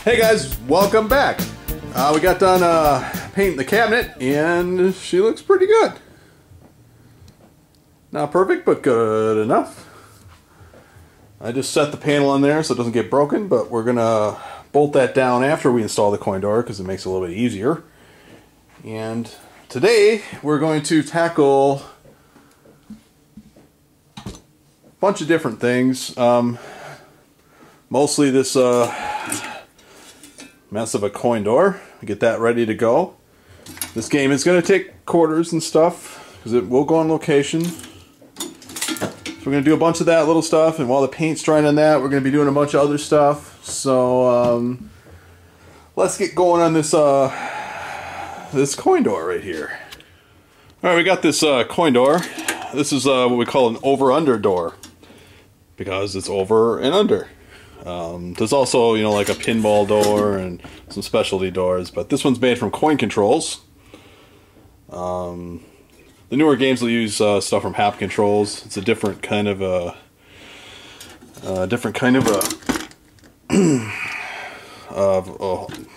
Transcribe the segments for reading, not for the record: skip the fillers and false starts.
Hey guys, welcome back. We got done painting the cabinet and she looks pretty good. Not perfect, but good enough. I just set the panel on there so it doesn't get broken, but we're gonna bolt that down after we install the coin door because it makes it a little bit easier. And today we're going to tackle a bunch of different things. Mostly this mess of a coin door. Get that ready to go. This game is going to take quarters and stuff because it will go on location. So we're going to do a bunch of that little stuff, and while the paint's drying on that, we're going to be doing a bunch of other stuff. So let's get going on this this coin door right here. All right, we got this coin door. This is what we call an over-under door because it's over and under. There's also, you know, like a pinball door and some specialty doors, but this one's made from coin controls. The newer games will use stuff from Hap controls. It's a different kind of a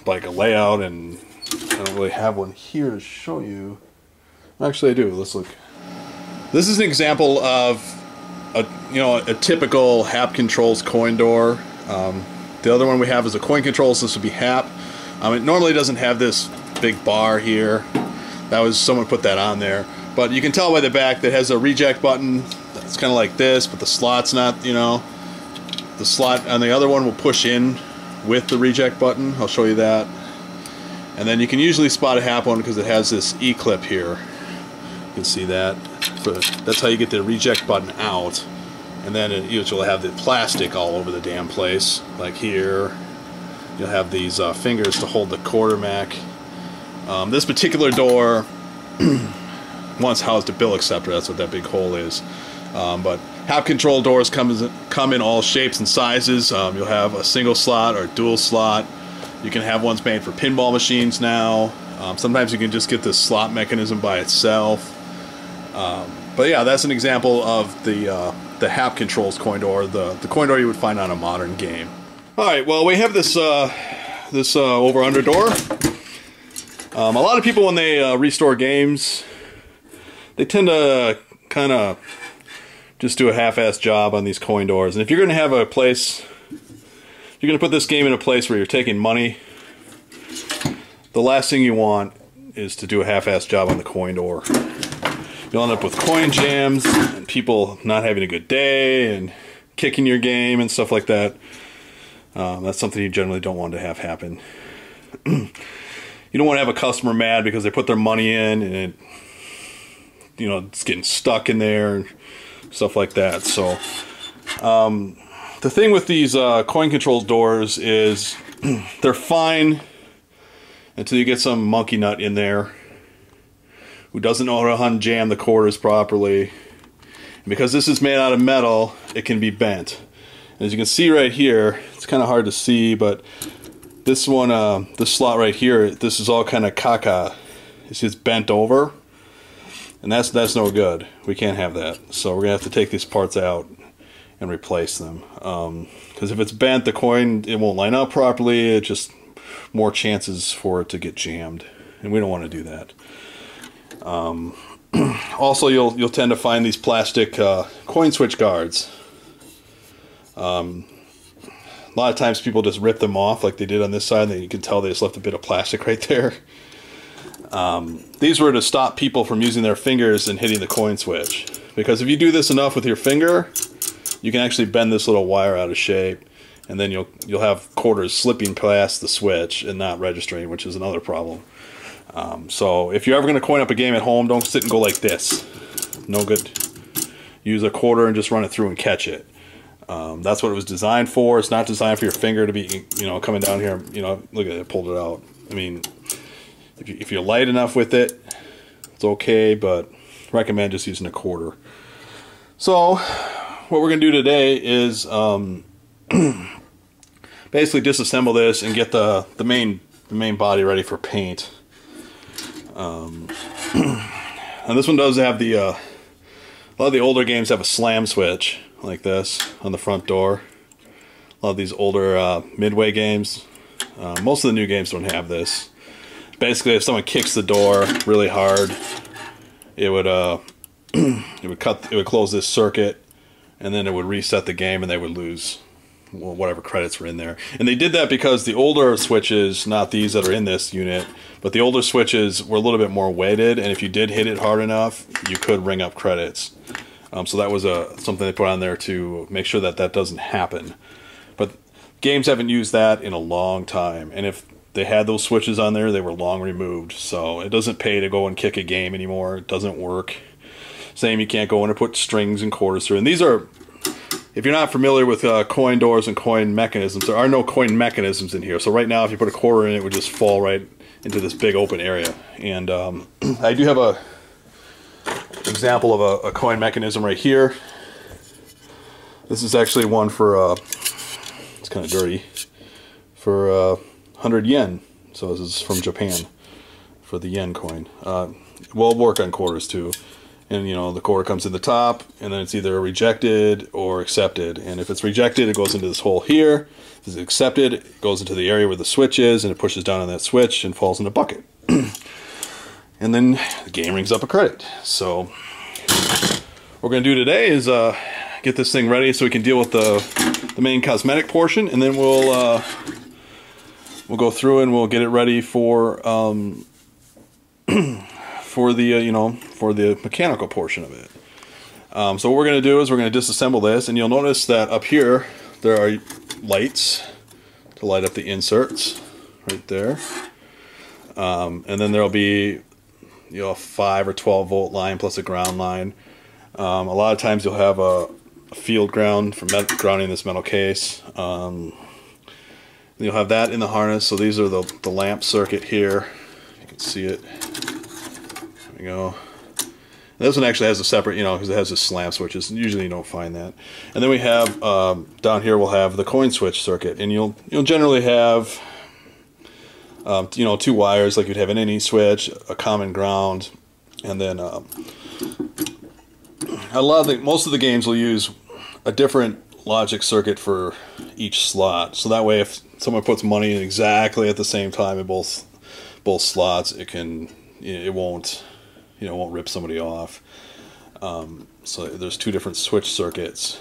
like a layout, and I don't really have one here to show you. Actually, I do. Let's look. This is an example of a typical Hap controls coin door. The other one we have is a coin controls. This would be Hap. It normally doesn't have this big bar here. That was someone put that on there, but you can tell by the back that it has a reject button. It's kind of like this, but the slot's not. You know, the slot on the other one will push in with the reject button. I'll show you that. And then you can usually spot a Hap one because it has this E-clip here. You can see that. That's how you get the reject button out. And then it usually have the plastic all over the damn place. Like here, you'll have these fingers to hold the quarter mac. This particular door once housed a bill acceptor. That's what that big hole is. But Hap control doors come in all shapes and sizes. You'll have a single slot or a dual slot. You can have ones made for pinball machines now. Sometimes you can just get this slot mechanism by itself. But yeah, that's an example of the Hap controls coin door, the coin door you would find on a modern game. All right, well, we have this this over-under door. A lot of people, when they restore games, they tend to kind of just do a half-assed job on these coin doors. And if you're going to have a place, if you're going to put this game in a place where you're taking money, the last thing you want is to do a half-assed job on the coin door. You'll end up with coin jams and people not having a good day and kicking your game and stuff like that. That's something you generally don't want to have happen. You don't want to have a customer mad because they put their money in and it's getting stuck in there and stuff like that. So the thing with these coin controls doors is they're fine until you get some monkey nut in there who doesn't know how to unjam the quarters properly. And because this is made out of metal, it can be bent. And as you can see right here, it's kind of hard to see, but this one, this slot right here, this is all kind of caca. It's just bent over, and that's no good. We can't have that. So we're gonna have to take these parts out and replace them. Because if it's bent, the coin, it won't line up properly. It's just more chances for it to get jammed, and we don't want to do that. Also, you'll tend to find these plastic coin switch guards. A lot of times people just rip them off like they did on this side, and you can tell they just left a bit of plastic right there. These were to stop people from using their fingers and hitting the coin switch. Because if you do this enough with your finger, you can actually bend this little wire out of shape, and then you'll have quarters slipping past the switch and not registering, which is another problem. So if you're ever going to coin up a game at home, don't sit and go like this. No good. Use a quarter and just run it through and catch it. That's what it was designed for. It's not designed for your finger to be, coming down here. Look at it, pulled it out. I mean, if you're light enough with it, it's okay, but recommend just using a quarter. So what we're going to do today is basically disassemble this and get the main body ready for paint. And this one does have the a lot of the older games have a slam switch like this on the front door. A lot of these older Midway games Most of the new games don't have this. Basically, if someone kicks the door really hard, it would it would close this circuit, and then it would reset the game, and they would lose whatever credits were in there. And they did that because the older switches, not these that are in this unit, but the older switches were a little bit more weighted, and if you did hit it hard enough, you could ring up credits. So that was something they put on there to make sure that that doesn't happen. But games haven't used that in a long time, and if they had those switches on there, they were long removed. So it doesn't pay to go and kick a game anymore. It doesn't work. Same, you can't go in and put strings and quarters through. And these are, if you're not familiar with coin doors and coin mechanisms, there are no coin mechanisms in here. So right now, if you put a quarter in, it would just fall right into this big open area. And I do have a example of a coin mechanism right here. This is actually one for, it's kind of dirty, for 100 yen. So this is from Japan for the yen coin. Will work on quarters too. And you know, the quarter comes in the top, and then it's either rejected or accepted. And if it's rejected, it goes into this hole here. If it's accepted, it goes into the area where the switch is, and it pushes down on that switch and falls in a bucket. And then the game rings up a credit. So what we're going to do today is get this thing ready so we can deal with the main cosmetic portion, and then we'll go through and we'll get it ready for for the mechanical portion of it. So what we're going to do is we're going to disassemble this, and you'll notice that up here there are lights to light up the inserts right there, and then there'll be a 5 or 12 volt line plus a ground line. A lot of times you'll have a field ground for grounding this metal case. You'll have that in the harness. So these are the lamp circuit here. You can see it. There we go. And this one actually has a separate, because it has the slam switches. Usually you don't find that. And then we have down here we'll have the coin switch circuit, and you'll generally have 2 wires like you'd have in any switch, a common ground, and then most of the games will use a different logic circuit for each slot. So that way, if someone puts money in exactly at the same time in both slots, it won't rip somebody off. So there's 2 different switch circuits.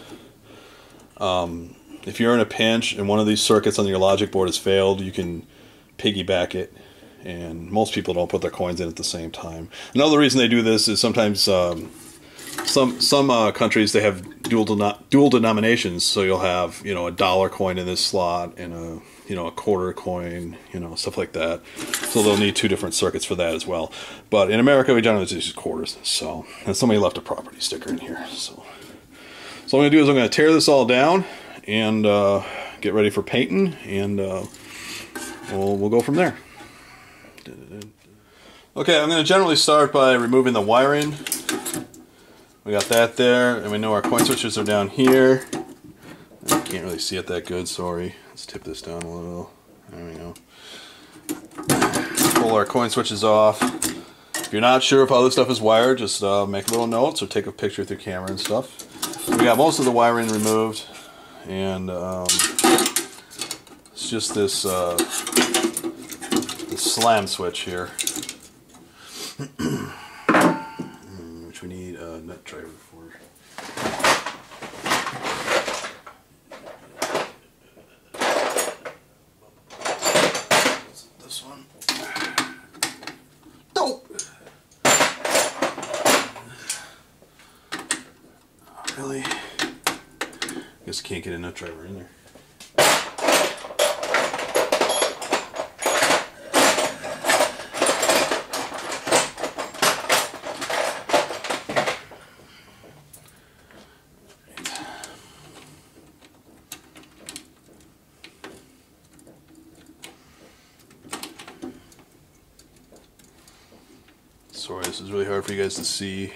If you're in a pinch and one of these circuits on your logic board has failed, you can piggyback it, and most people don't put their coins in at the same time. Another reason they do this is sometimes some countries, they have dual denominations, so you'll have a dollar coin in this slot and a quarter coin, stuff like that. So they'll need 2 different circuits for that as well. But in America, we generally just use quarters. So, and somebody left a property sticker in here. So what I'm going to do is I'm going to tear this all down and get ready for painting, and we'll go from there. Okay, I'm going to generally start by removing the wiring. We got that there, and we know our coin switches are down here. I can't really see it that good, sorry. Let's tip this down a little. There we go. Pull our coin switches off. If you're not sure if all this stuff is wired, just make little notes or take a picture with your camera and stuff. We got most of the wiring removed, and it's just this slam switch here. Which we need a nut driver for. This one. Nope. Oh, really? Guess you can't get a nut driver in there. Sorry, this is really hard for you guys to see.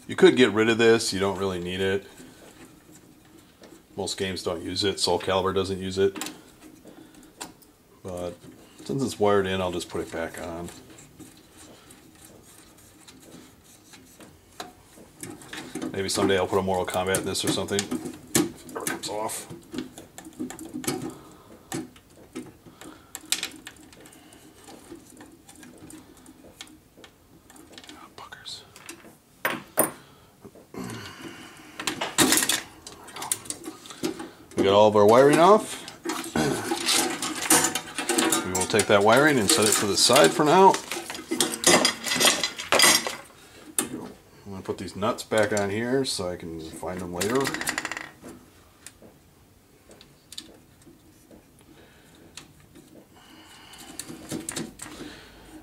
You could get rid of this, you don't really need it. Most games don't use it. Soul Calibur doesn't use it. But since it's wired in, I'll just put it back on. Maybe someday I'll put a Mortal Kombat in this or something. If it comes off. We got all of our wiring off. We will take that wiring and set it to the side for now. I'm going to put these nuts back on here so I can find them later.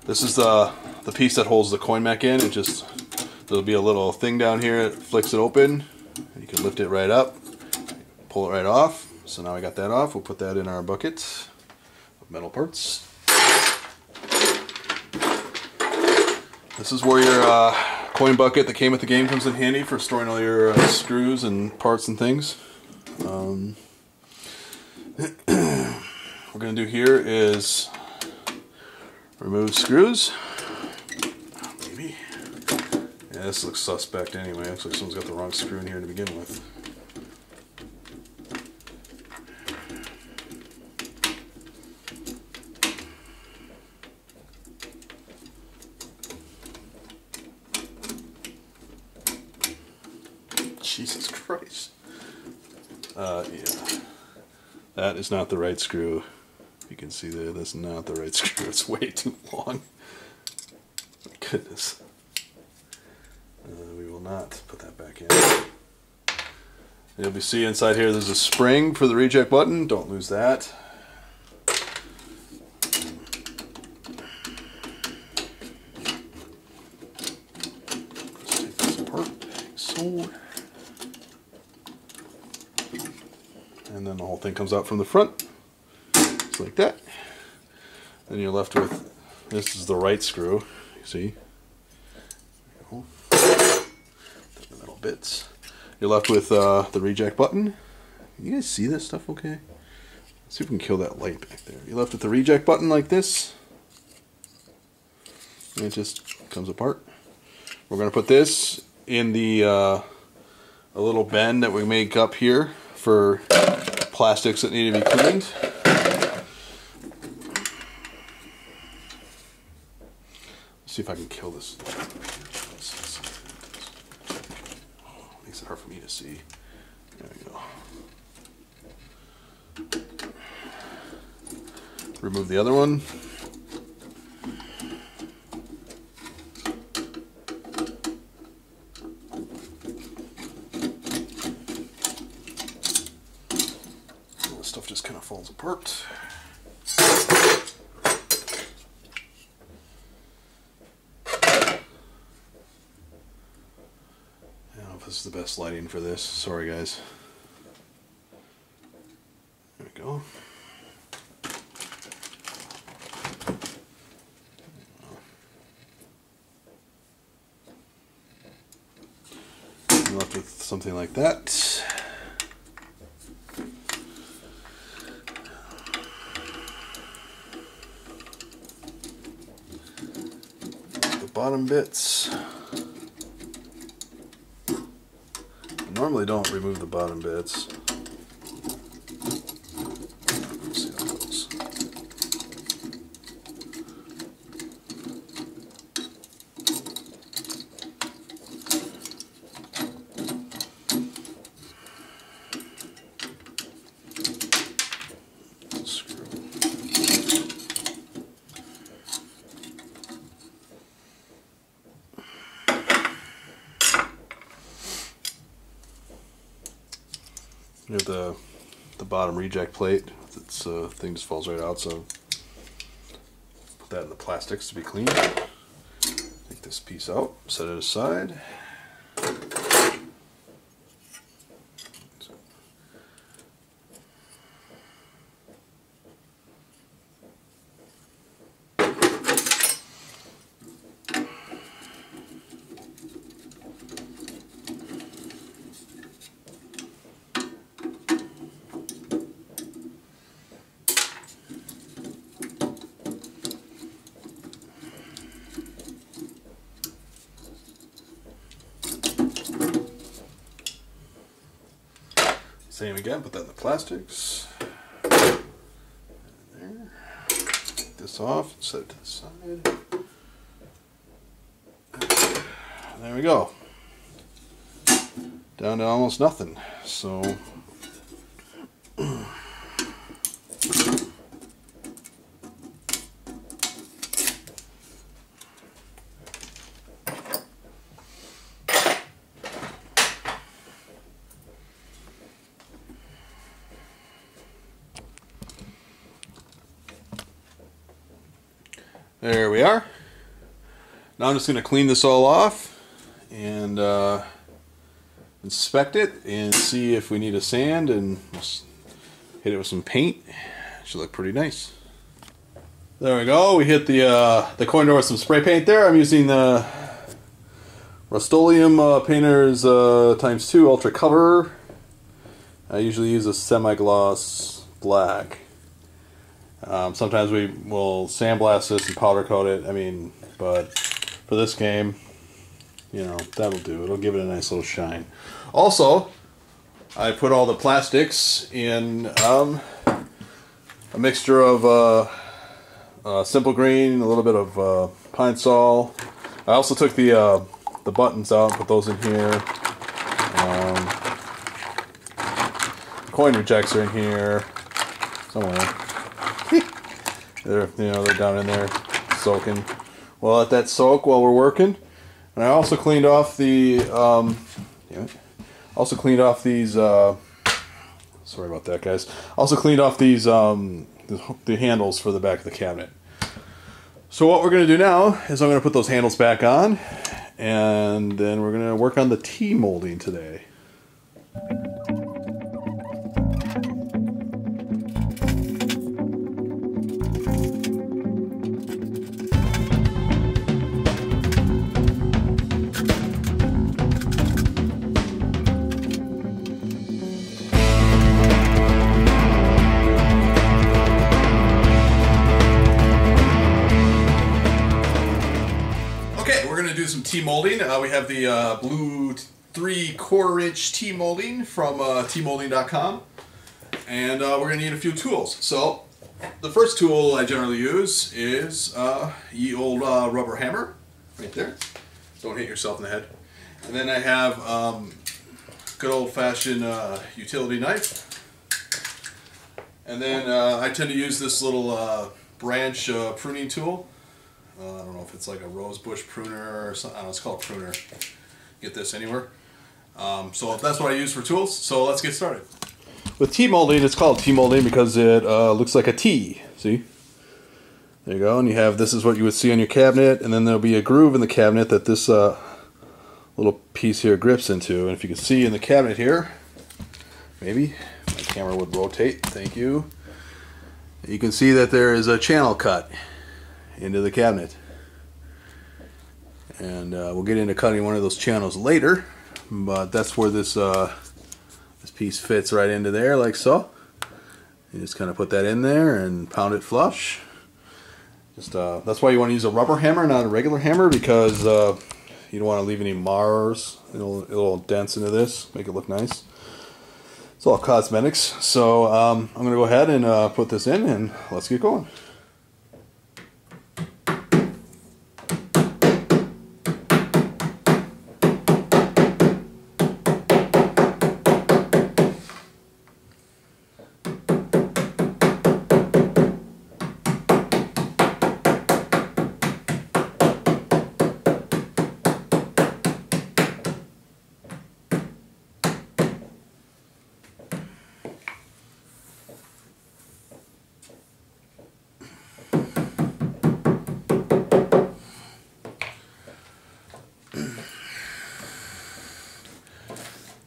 This is the piece that holds the coin mech in. There'll be a little thing down here that flicks it open. You can lift it right up. Pull it right off. So now we got that off. We'll put that in our bucket of metal parts. This is where your coin bucket that came with the game comes in handy for storing all your screws and parts and things. What we're going to do here is remove screws. Maybe. Yeah, this looks suspect anyway. Looks like someone's got the wrong screw in here to begin with. Jesus Christ. Yeah. That is not the right screw. You can see there, that's not the right screw. It's way too long. My goodness. We will not put that back in. You'll be see inside here there's a spring for the reject button. Don't lose that. Let's take this apart. So. And then the whole thing comes out from the front, just like that. Then you're left with, this is the right screw, you see. The metal bits. You're left with the reject button. You guys see this stuff okay? Let's see if we can kill that light back there. You're left with the reject button like this. And it just comes apart. We're going to put this in the a little bin that we make up here for plastics that need to be cleaned. Let's see if I can kill this. Oh, makes it hard for me to see. There we go. Remove the other one. Stuff just kind of falls apart. I don't know if this is the best lighting for this. Sorry, guys. There we go. I'm left with something like that. Bottom bits. I normally don't remove the bottom bits. Let's see how it goes. You have the bottom reject plate. Its thing just falls right out, so put that in the plastics to be cleaned. Take this piece out, set it aside. Same again, put that in the plastics. There. Take this off, set it to the side. There we go. Down to almost nothing. So there we are. Now I'm just going to clean this all off and inspect it and see if we need a sand and hit it with some paint. Should look pretty nice. There we go. We hit the coin door with some spray paint there. I'm using the Rust-Oleum Painters ×2 Ultra Cover. I usually use a semi-gloss black. Sometimes we will sandblast this and powder coat it. I mean, but for this game, you know, that'll do. It'll give it a nice little shine. Also, I put all the plastics in a mixture of simple green, a little bit of pine sol. I also took the buttons out and put those in here. Coin rejects are in here somewhere. They're down in there soaking. We'll let that soak while we're working. And I also cleaned off the sorry about that, guys. Also cleaned off these the handles for the back of the cabinet. So what we're going to do now is I'm going to put those handles back on, and then we're going to work on the T-molding today. Some T-molding. We have the blue 3/4 inch T-molding from tmolding.com, and we're going to need a few tools. So the first tool I generally use is ye old rubber hammer right there. Don't hit yourself in the head. And then I have good old-fashioned utility knife. And then I tend to use this little branch pruning tool. I don't know if it's like a rose bush pruner or something. I don't know, it's called a pruner. Get this anywhere. So that's what I use for tools. So let's get started. With T-molding, it's called T-molding because it looks like a T. See? There you go. And you have, this is what you would see on your cabinet, and then there'll be a groove in the cabinet that this little piece here grips into. And if you can see in the cabinet here, maybe my camera would rotate. Thank you. You can see that there is a channel cut into the cabinet, and we'll get into cutting one of those channels later, but that's where this this piece fits right into there, like so. You just kind of put that in there and pound it flush. Just that's why you want to use a rubber hammer, not a regular hammer, because you don't want to leave any mars. It'll dents into this, make it look nice. It's all cosmetics. So I'm going to go ahead and put this in, and let's get going.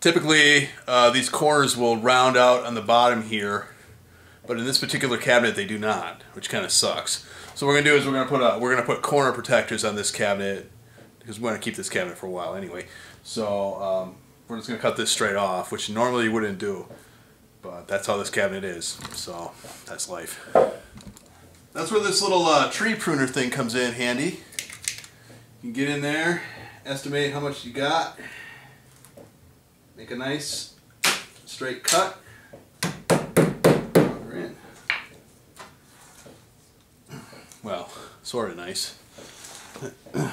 Typically, these corners will round out on the bottom here, but in this particular cabinet they do not, which kind of sucks. So what we're gonna do is we're gonna put corner protectors on this cabinet because we want to keep this cabinet for a while anyway. So we're just gonna cut this straight off, which normally you wouldn't do, but that's how this cabinet is. So that's life. That's where this little tree pruner thing comes in handy. You can get in there, estimate how much you got. Make a nice straight cut. Well, sort of nice. I'm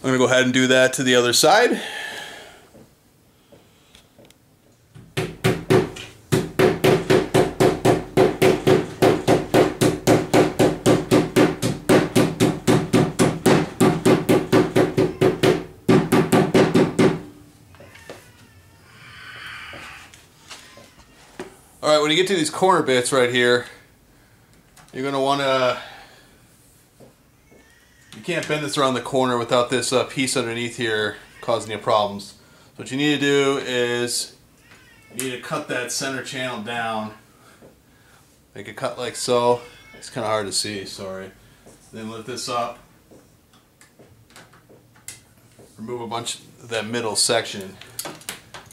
going to go ahead and do that to the other side. Alright, when you get to these corner bits right here, you're going to want to... You can't bend this around the corner without this piece underneath here causing you problems. So what you need to do is you need to cut that center channel down. Make a cut like so. It's kind of hard to see, sorry. Then lift this up. Remove a bunch of that middle section.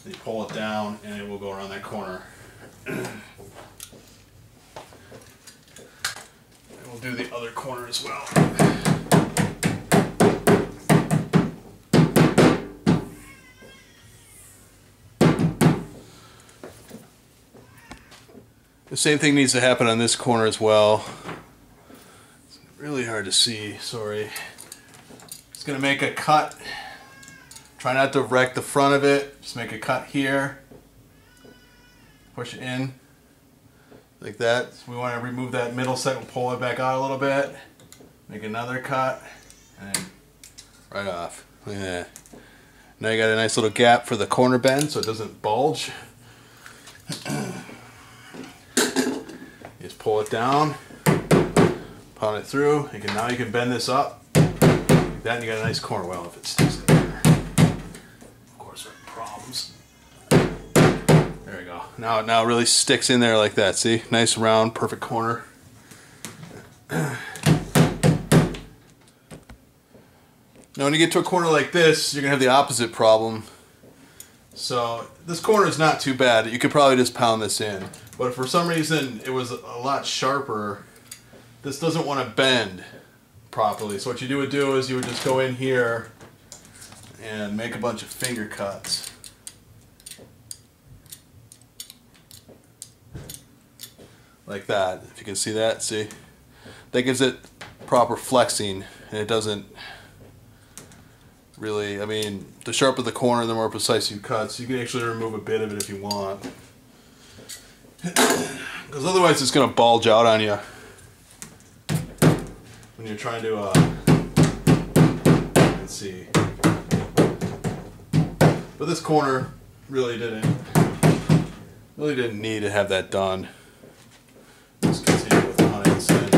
Then you pull it down and it will go around that corner. And we'll do the other corner as well. The same thing needs to happen on this corner as well. It's really hard to see, sorry. Just going to make a cut. Try not to wreck the front of it. Just make a cut here. Push it in like that. So we want to remove that middle set and pull it back out a little bit. Make another cut and right off. Look at that. Now you got a nice little gap for the corner bend so it doesn't bulge. Just pull it down, pound it through. Now you can bend this up. Like that, and you got a nice corner. Well, if it sticks in there, of course, problems. There we go. Now it really sticks in there like that. See, nice round, perfect corner. Now, when you get to a corner like this, you're gonna have the opposite problem. So this corner is not too bad. You could probably just pound this in. But if for some reason it was a lot sharper, this doesn't want to bend properly. So what you would do is you would just go in here and make a bunch of finger cuts. Like that. If you can see that, see? That gives it proper flexing, and it doesn't really, I mean, the sharper the corner, the more precise you cut. So you can actually remove a bit of it if you want. Because otherwise it's going to bulge out on you when you're trying to, let's see. But this corner really didn't need to have that done. Let's continue with the honey instead.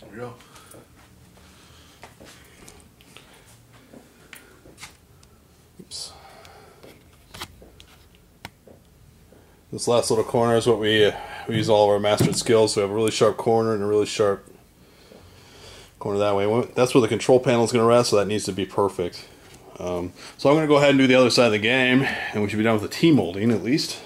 There we go. Oops. This last little corner is what we use all of our mastered skills. So we have a really sharp corner and a really sharp corner that way. That's where the control panel is going to rest, so that needs to be perfect. So I'm going to go ahead and do the other side of the game, and we should be done with the T-molding at least.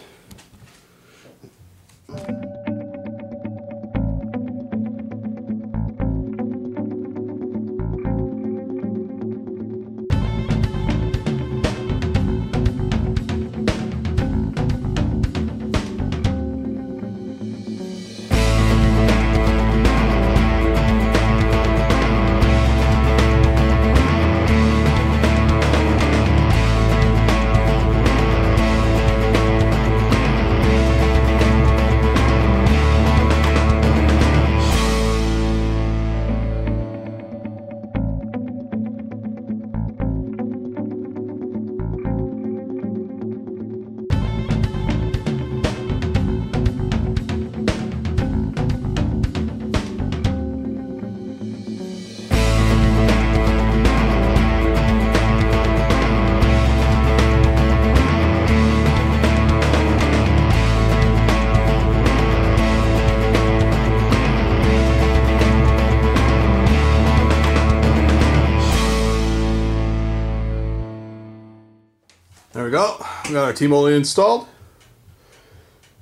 go. We got our T-molding installed.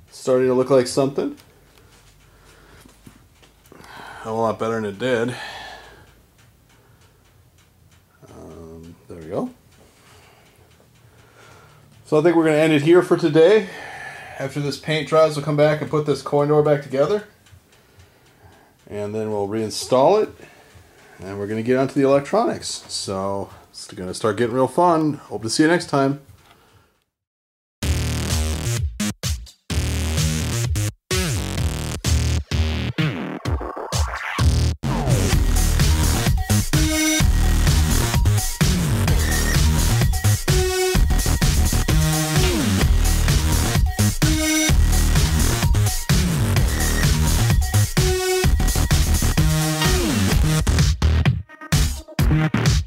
Starting to look like something. A lot better than it did. There we go. So I think we're going to end it here for today. After this paint dries, we'll come back and put this coin door back together. And then we'll reinstall it. And we're going to get onto the electronics. So it's going to start getting real fun. Hope to see you next time. We'll be right back.